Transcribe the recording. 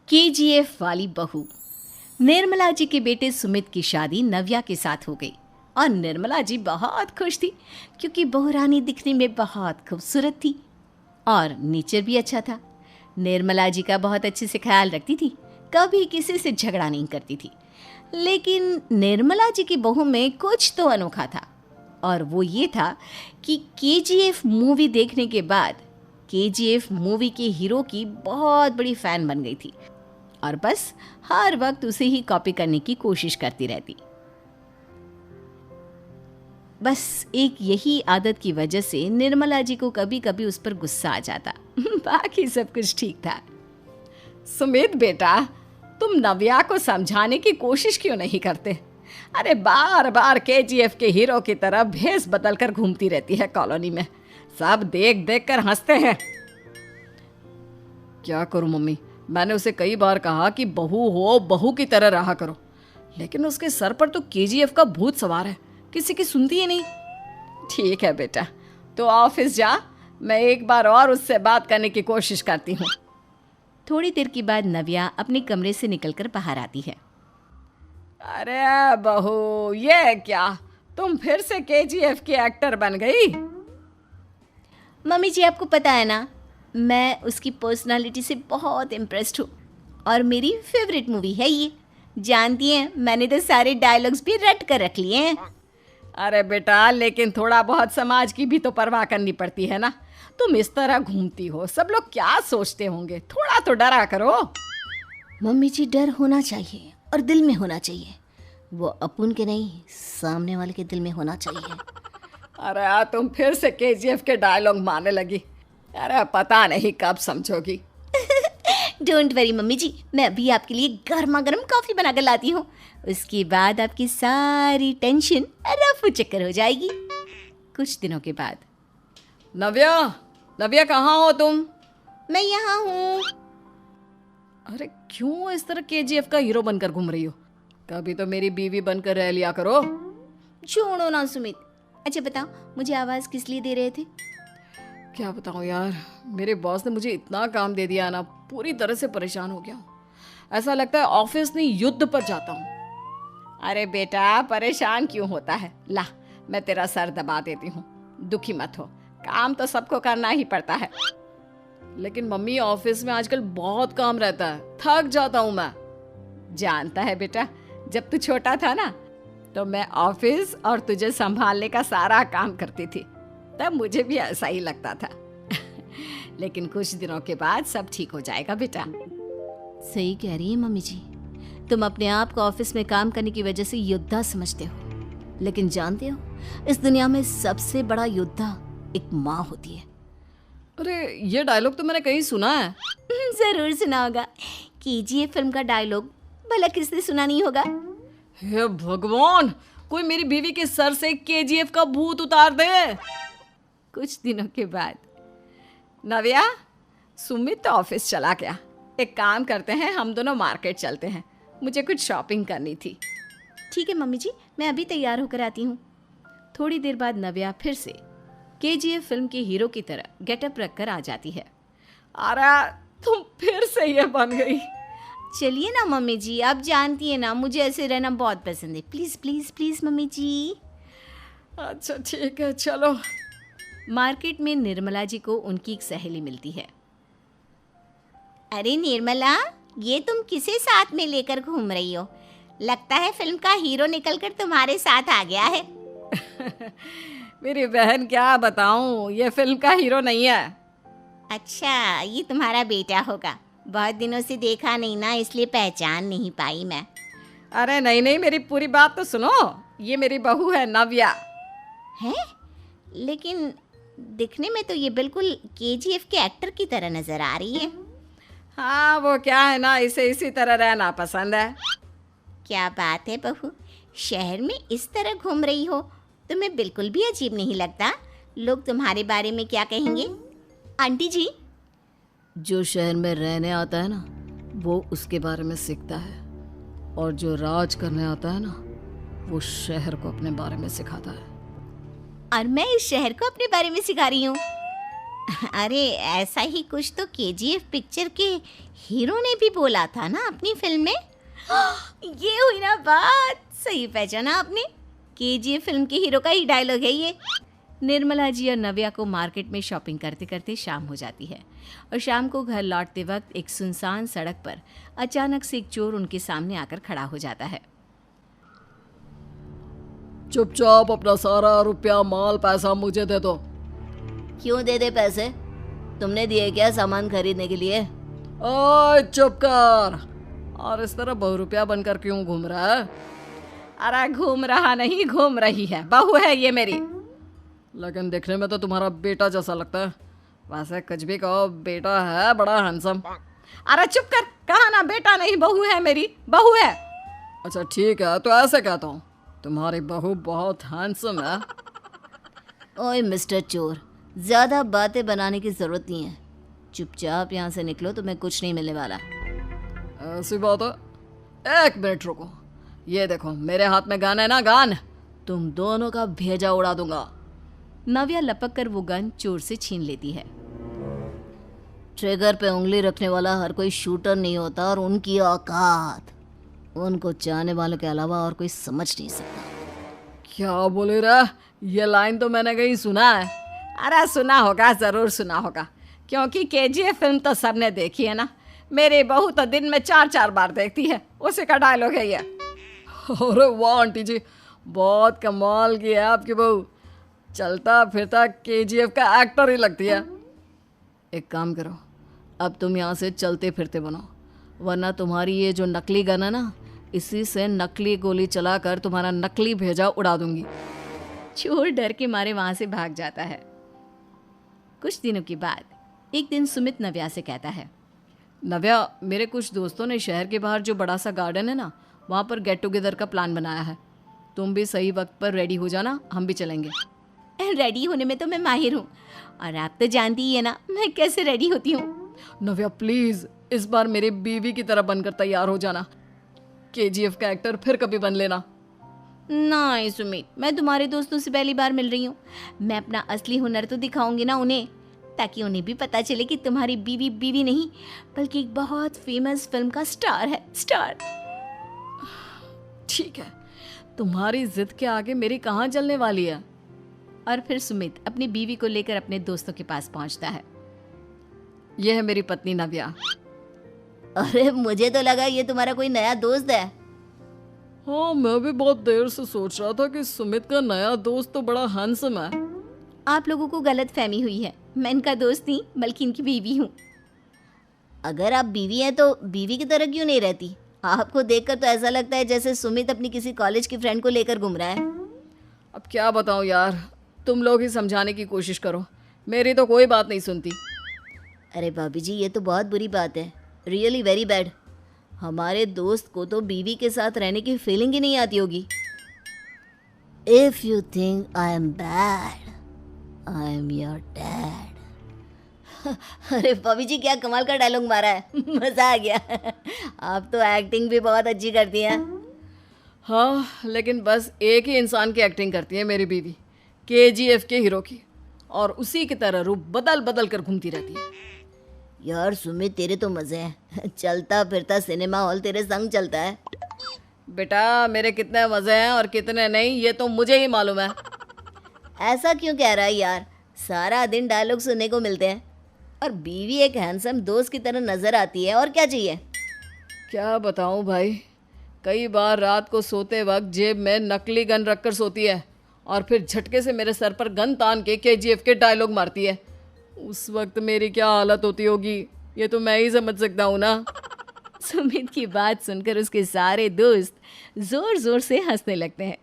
KGF वाली बहू। निर्मला जी के बेटे सुमित की शादी नव्या के साथ हो गई और निर्मला जी बहुत खुश थी क्योंकि बहू रानी दिखने में बहुत खूबसूरत थी और नेचर भी अच्छा था। निर्मला जी का बहुत अच्छे से ख्याल रखती थी, कभी किसी से झगड़ा नहीं करती थी। लेकिन निर्मला जी की बहू में कुछ तो अनोखा था और वो ये था कि केजीएफ मूवी देखने के बाद केजीएफ मूवी के हीरो की बहुत बड़ी फ़ैन बन गई थी और बस हर वक्त उसे ही कॉपी करने की कोशिश करती रहती। बस एक यही आदत की वजह से निर्मला जी को कभी कभी उस पर गुस्सा आ जाता। बाकी सब कुछ ठीक था। सुमित बेटा, तुम नव्या को समझाने की कोशिश क्यों नहीं करते? अरे बार बार केजीएफ के हीरो की तरह भेस बदल कर घूमती रहती है कॉलोनी में, सब देख देख कर हंसते हैं। क्या करूं मम्मी, मैंने उसे कई बार कहा कि बहू हो बहू की तरह रहा करो, लेकिन उसके सर पर तो केजीएफ का भूत सवार है, किसी की सुनती ही नहीं। ठीक है बेटा, तो ऑफिस जा, मैं एक बार और उससे बात करने की कोशिश करती हूँ। थोड़ी देर के बाद नव्या अपने कमरे से निकलकर बाहर आती है। अरे बहू, ये क्या, तुम फिर से केजीएफ की एक्टर बन गई? मम्मी जी, आपको पता है ना, मैं उसकी पर्सनालिटी से बहुत इम्प्रेस्ड हूँ और मेरी फेवरेट मूवी है ये। जानती हैं, मैंने तो सारे डायलॉग्स भी रट कर रख लिए हैं। अरे बेटा, लेकिन थोड़ा बहुत समाज की भी तो परवाह करनी पड़ती है ना। तुम इस तरह घूमती हो, सब लोग क्या सोचते होंगे, थोड़ा तो डरा करो। मम्मी जी, डर होना चाहिए और दिल में होना चाहिए, वो अपुन के नहीं सामने वाले के दिल में होना चाहिए। अरे तुम फिर से केजीएफ के डायलॉग मारने लगी। अरे पता नहीं कब समझोगी। डोंट वरी मम्मी जी, मैं अभी आपके लिए गर्मा गर्म कॉफ़ी बना कर लाती हूँ, उसके बाद आपकी सारी टेंशन रफू चक्कर हो जाएगी। कुछ दिनों के बाद। नव्या, नव्या कहाँ हो तुम? मैं यहाँ हूँ। अरे क्यों इस तरह केजीएफ का हीरो बनकर घूम रही हो? कभी तो मेरी बीवी बनकर रह लिया करो। छोड़ो ना सुमित। अच्छा बताओ, मुझे आवाज़ किस लिए दे रहे थे? क्या बताऊँ यार, मेरे बॉस ने मुझे इतना काम दे दिया ना, पूरी तरह से परेशान हो गया हूँ। ऐसा लगता है ऑफिस नहीं युद्ध पर जाता हूँ। अरे बेटा, परेशान क्यों होता है, ला मैं तेरा सर दबा देती हूँ, दुखी मत हो, काम तो सबको करना ही पड़ता है। लेकिन मम्मी, ऑफिस में आजकल बहुत काम रहता है, थक जाता हूँ मैं। जानता है बेटा, जब तू छोटा था ना, तो मैं ऑफिस और तुझे संभालने का सारा काम करती थी, तब मुझे भी ऐसा ही लगता था। लेकिन कुछ दिनों के बाद सब ठीक हो जाएगा बेटा। सही कह रही है मम्मी जी, तुम अपने आप को ऑफिस में काम करने की वजह से योद्धा समझते हो, लेकिन जानते हो, इस दुनिया में सबसे बड़ा योद्धा एक माँ होती है। अरे ये डायलॉग तो मैंने कहीं सुना है। जरूर सुना होगा, केजीएफ फिल्म का डायलॉग, भला किसने सुना नहीं होगा। हे भगवान, कोई मेरी बीवी के सर से केजीएफ का भूत उतार दे। कुछ दिनों के बाद। नव्या, सुमित तो ऑफिस चला गया, एक काम करते हैं, हम दोनों मार्केट चलते हैं, मुझे कुछ शॉपिंग करनी थी। ठीक है मम्मी जी, मैं अभी तैयार होकर आती हूँ। थोड़ी देर बाद नव्या फिर से केजीएफ फिल्म के हीरो की तरह गेटअप रखकर आ जाती है। अरे तुम फिर से ये बन गई। चलिए ना मम्मी जी, आप जानती है ना, मुझे ऐसे रहना बहुत पसंद है। प्लीज़ प्लीज़ प्लीज़ मम्मी जी। अच्छा ठीक है, चलो। मार्केट में निर्मला जी को उनकी एक सहेली मिलती है। अरे निर्मला, ये तुम किसे साथ में लेकर घूम रही हो? लगता है फिल्म का हीरो निकलकर तुम्हारे साथ आ गया है। मेरी बहन, क्या बताऊं, ये फिल्म का हीरो नहीं है। अच्छा, ये तुम्हारा बेटा होगा, बहुत दिनों से देखा नहीं ना, इसलिए पहचान नहीं पाई मैं। अरे नहीं नहीं, मेरी पूरी बात तो सुनो, ये मेरी बहू है नव्या। है? लेकिन दिखने में तो ये बिल्कुल केजीएफ के एक्टर की तरह नजर आ रही है। हाँ, वो क्या है ना, इसे इसी तरह रहना पसंद है। क्या बात है बहू, शहर में इस तरह घूम रही हो, तुम्हें बिल्कुल भी अजीब नहीं लगता? लोग तुम्हारे बारे में क्या कहेंगे? आंटी जी, जो शहर में रहने आता है ना, वो उसके बारे में सीखता है, और जो राज करने आता है ना, वो शहर को अपने बारे में सिखाता है। और मैं इस शहर को अपने बारे में सिखा रही हूँ। अरे ऐसा ही कुछ तो केजीएफ पिक्चर के हीरो ने भी बोला था ना अपनी फिल्म में। ये हुई ना बात, सही पहचाना आपने। केजीएफ फिल्म के हीरो का ही डायलॉग है ये। निर्मला जी और नव्या को मार्केट में शॉपिंग करते करते शाम हो जाती है और शाम को घर लौटते वक्त एक सुनसान सड़क पर अचानक से एक चोर उनके सामने आकर खड़ा हो जाता है। चुपचाप अपना सारा रुपया माल पैसा मुझे दे दो। क्यों दे दे पैसे? तुमने दिए क्या सामान खरीदने के लिए? ओए चुप कर। और इस तरह बहुरुपया बनकर क्यों घूम रहा है? अरे घूम रहा नहीं, घूम रही है, बहू है ये मेरी। लेकिन देखने में तो तुम्हारा बेटा जैसा लगता है। वैसे कुछ भी कहो, बेटा है बड़ा हैंडसम। अरे चुप कर, कहा ना बेटा नहीं बहू है मेरी, बहू है। अच्छा ठीक है, तो ऐसे कहता हूँ, तुम्हारी बहू बहुत हैंडसम है। ओए मिस्टर चोर, ज़्यादा बातें बनाने की ज़रूरत नहीं है। चुपचाप यहाँ से निकलो, तुम्हें कुछ नहीं मिलने वाला। ऐसी बात है। एक मिनट रुको, ये देखो मेरे हाथ में गन है ना, गन। तुम दोनों का भेजा उड़ा दूंगा। नव्या लपक कर वो गन चोर से छीन लेती है। ट्रिगर पे उंगली रखने वाला हर कोई शूटर नहीं होता और उनकी औकात उनको चाहने वालों के अलावा और कोई समझ नहीं सकता। क्या बोले रे? ये लाइन तो मैंने कहीं सुना है। अरे सुना होगा, ज़रूर सुना होगा, क्योंकि केजीएफ फिल्म तो सबने देखी है ना। मेरी बहू तो दिन में 4-4 बार देखती है, उसी का डायलॉग है ये। अरे वाह आंटी जी, बहुत कमाल की है आपकी बहू। चलता फिरता केजीएफ का एक्टर ही लगती है। एक काम करो, अब तुम यहाँ से चलते फिरते बनो, वरना तुम्हारी ये जो नकली गन है ना, इसी से नकली गोली चलाकर तुम्हारा नकली भेजा उड़ा दूंगी। चोर डर के मारे वहां से भाग जाता है। कुछ दिनों के बाद एक दिन सुमित नव्या से कहता है, नव्या, मेरे कुछ दोस्तों ने शहर के बाहर जो बड़ा सा गार्डन है ना, वहाँ पर गेट टुगेदर का प्लान बनाया है। तुम भी सही वक्त पर रेडी हो जाना, हम भी चलेंगे। रेडी होने में तो मैं माहिर हूँ, और आप तो जानती ही है ना मैं कैसे रेडी होती हूँ। नव्या प्लीज, इस बार मेरी बीवी की तरह बनकर तैयार हो जाना। केजीएफ का एक्टर फिर कभी बन लेना। नहीं सुमित, मैं तुम्हारे दोस्तों से पहली बार मिल रही हूँ। मैं अपना असली हुनर तो दिखाऊंगी ना उन्हें, ताकि उन्हें भी पता चले कि तुम्हारी बीवी बीवी नहीं बल्कि एक बहुत फेमस फिल्म का स्टार है, स्टार। ठीक है, तुम्हारी जिद के आगे मेरी कहाँ चलने वाली है। और फिर सुमित अपनी बीवी को लेकर अपने दोस्तों के पास पहुंचता है। यह है मेरी पत्नी नव्या। अरे मुझे तो लगा ये तुम्हारा कोई नया दोस्त है। हाँ, मैं भी बहुत देर से सोच रहा था कि सुमित का नया दोस्त तो बड़ा हैंडसम है। आप लोगों को गलत फहमी हुई है, मैं इनका दोस्त नहीं बल्कि इनकी बीवी हूँ। अगर आप बीवी हैं तो बीवी की तरह क्यों नहीं रहती? आपको देखकर तो ऐसा लगता है जैसे सुमित अपनी किसी कॉलेज की फ्रेंड को लेकर घूम रहा है। अब क्या बताऊँ यार, तुम लोग ही समझाने की कोशिश करो, मेरी तो कोई बात नहीं सुनती। अरे भाभी जी, ये तो बहुत बुरी बात है, रियली वेरी बैड। हमारे दोस्त को तो बीवी के साथ रहने की फीलिंग ही नहीं आती होगी। If you think I am bad, I am your dad. अरे भाभी जी, क्या कमाल का डायलॉग मारा है, मजा आ गया। आप तो एक्टिंग भी बहुत अच्छी करती हैं। हाँ, लेकिन बस एक ही इंसान की एक्टिंग करती है मेरी बीवी, केजीएफ के हीरो की, और उसी की तरह रूप बदल बदल कर घूमती रहती है। यार सुमित, तेरे तो मजे हैं, चलता फिरता सिनेमा हॉल तेरे संग चलता है। बेटा, मेरे कितने मजे हैं और कितने नहीं ये तो मुझे ही मालूम है। ऐसा क्यों कह रहा है यार, सारा दिन डायलॉग सुनने को मिलते हैं और बीवी एक हैंडसम दोस्त की तरह नजर आती है, और क्या चाहिए। क्या बताऊं भाई, कई बार रात को सोते वक्त जेब में नकली गन रखकर सोती है और फिर झटके से मेरे सर पर गन तान के केजीएफ के डायलॉग मारती है। उस वक्त मेरी क्या हालत होती होगी ये तो मैं ही समझ सकता हूँ ना। सुमित की बात सुनकर उसके सारे दोस्त जोर जोर से हंसने लगते हैं।